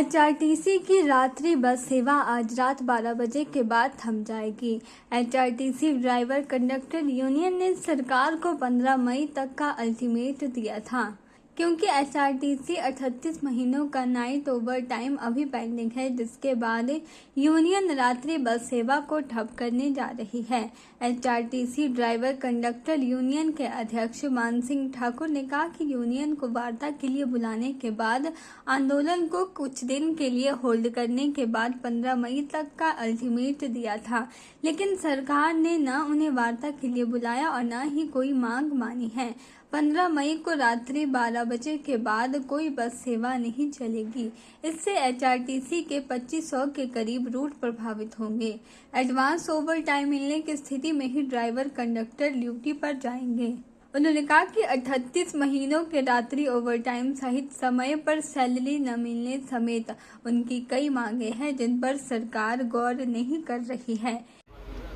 HRTC की रात्रि बस सेवा आज रात 12 बजे के बाद थम जाएगी। एचआरटीसी ड्राइवर कंडक्टर यूनियन ने सरकार को 15 मई तक का अल्टीमेट दिया था, क्योंकि एचआरटीसी 38 महीनों का नाइट ओवर टाइम अभी पेंडिंग है, जिसके बाद यूनियन रात्रि बस सेवा को ठप करने जा रही है। एचआरटीसी ड्राइवर कंडक्टर यूनियन के अध्यक्ष मान सिंह ठाकुर ने कहा कि यूनियन को वार्ता के लिए बुलाने के बाद आंदोलन को कुछ दिन के लिए होल्ड करने के बाद 15 मई तक का अल्टीमेट दिया था, लेकिन सरकार ने न उन्हें वार्ता के लिए बुलाया और न ही कोई मांग मानी है। 15 मई को रात्रि 12 बजे के बाद कोई बस सेवा नहीं चलेगी। इससे एचआरटीसी के 2500 के करीब रूट प्रभावित होंगे। एडवांस ओवर टाइम मिलने की स्थिति में ही ड्राइवर कंडक्टर ड्यूटी पर जाएंगे। उन्होंने कहा कि 38 महीनों के रात्रि ओवर टाइम सहित समय पर सैलरी न मिलने समेत उनकी कई मांगे हैं, जिन पर सरकार गौर नहीं कर रही है।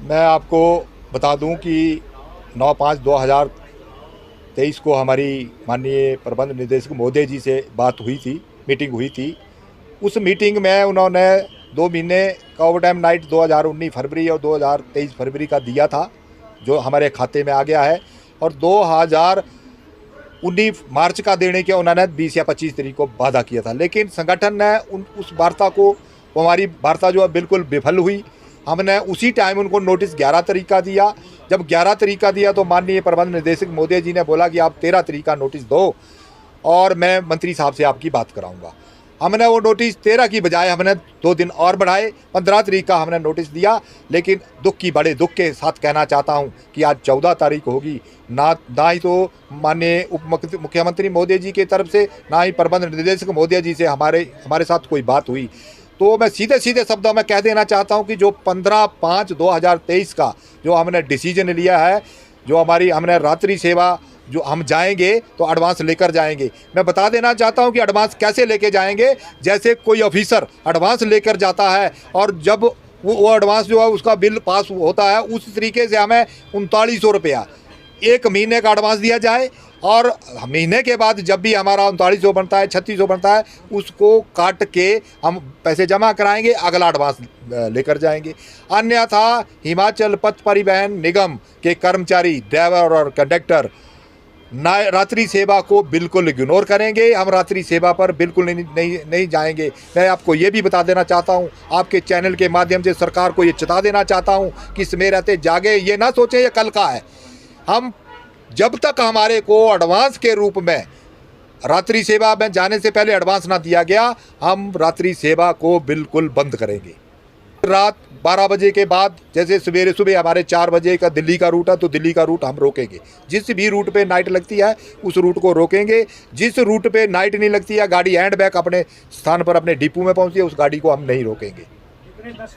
मैं आपको बता दूं कि 9/5/2023 को हमारी माननीय प्रबंध निदेशक महोदय जी से बात हुई थी, मीटिंग हुई थी। उस मीटिंग में उन्होंने 2 महीने का ओवर टाइम नाइट 2019 फरवरी और 2023 फरवरी का दिया था, जो हमारे खाते में आ गया है, और 2019 मार्च का देने के उन्होंने 20 या 25 तारीख को वादा किया था। लेकिन संगठन ने उस वार्ता को, हमारी वार्ता जो है बिल्कुल विफल हुई। हमने उसी टाइम उनको नोटिस 11 तारीख का दिया। जब 11 तारीख का दिया तो माननीय प्रबंध निदेशक महोदय जी ने बोला कि आप 13 तारीख का नोटिस दो और मैं मंत्री साहब से आपकी बात कराऊंगा। हमने वो नोटिस 13 की बजाय हमने 2 दिन और बढ़ाए, 15 तारीख का हमने नोटिस दिया। लेकिन बड़े दुख के साथ कहना चाहता हूं कि आज 14 तारीख होगी, ना ही तो माननीय उप मुख्यमंत्री महोदय जी की तरफ से, ना ही प्रबंध निदेशक महोदय जी से हमारे साथ कोई बात हुई। तो मैं सीधे शब्दों में कह देना चाहता हूं कि जो 15/5/2023 का जो हमने डिसीजन लिया है, जो हमने रात्रि सेवा जो हम जाएंगे तो एडवांस लेकर जाएंगे। मैं बता देना चाहता हूं कि एडवांस कैसे लेके जाएंगे। जैसे कोई ऑफिसर एडवांस लेकर जाता है और जब वो एडवांस जो है उसका बिल पास होता है, उस तरीके से हमें 3900 रुपया 1 महीने का एडवांस दिया जाए, और महीने के बाद जब भी हमारा 3900 बनता है, 3600 बनता है, उसको काट के हम पैसे जमा कराएंगे, अगला एडवांस लेकर जाएंगे। अन्यथा हिमाचल पथ परिवहन निगम के कर्मचारी, ड्राइवर और कंडक्टर रात्रि सेवा को बिल्कुल इग्नोर करेंगे। हम रात्रि सेवा पर बिल्कुल नहीं जाएंगे। मैं आपको ये भी बता देना चाहता हूँ, आपके चैनल के माध्यम से सरकार को ये चेता देना चाहता हूँ कि इसमें रहते जागे, ये ना सोचें ये कल का है। हम जब तक हमारे को एडवांस के रूप में रात्रि सेवा में जाने से पहले एडवांस ना दिया गया, हम रात्रि सेवा को बिल्कुल बंद करेंगे। रात 12 बजे के बाद, जैसे सुबह हमारे 4 बजे का दिल्ली का रूट है, तो दिल्ली का रूट हम रोकेंगे। जिस भी रूट पे नाइट लगती है उस रूट को रोकेंगे। जिस रूट पे नाइट नहीं लगती है, गाड़ी हैंड बैक अपने स्थान पर, अपने डिपो में पहुंची है, उस गाड़ी को हम नहीं रोकेंगे।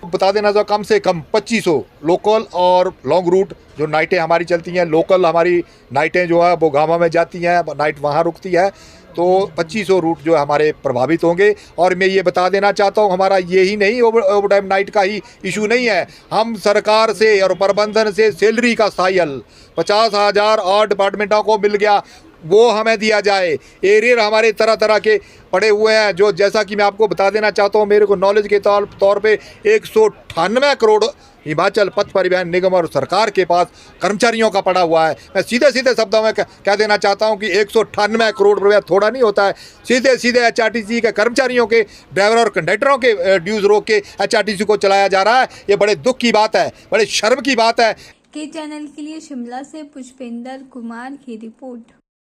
बता देना तो कम से कम 2500 लोकल और लॉन्ग रूट जो नाइटें हमारी चलती हैं, लोकल हमारी नाइटें जो है वो गामा में जाती हैं, नाइट वहाँ रुकती है, तो 2500 रूट जो है हमारे प्रभावित होंगे। और मैं ये बता देना चाहता हूँ, हमारा ये ही नहीं ओवर टाइम नाइट का ही इशू नहीं है। हम सरकार से और प्रबंधन से सैलरी का साइल 50,000 और डिपार्टमेंटों को मिल गया, वो हमें दिया जाए। एरियर हमारे तरह के पड़े हुए हैं, जो जैसा कि मैं आपको बता देना चाहता हूँ, मेरे को नॉलेज के तौर पे 198 करोड़ हिमाचल पथ परिवहन निगम और सरकार के पास कर्मचारियों का पड़ा हुआ है। मैं सीधे शब्दों में कह देना चाहता हूं कि 198 करोड़ रुपया थोड़ा नहीं होता है। सीधे एचआरटीसी के कर्मचारियों के, ड्राइवर और कंडक्टरों के ड्यूज रोक के एचआरटीसी को चलाया जा रहा है। ये बड़े दुख की बात है, बड़े शर्म की बात है। के चैनल के लिए शिमला से पुष्पेंद्र कुमार की रिपोर्ट।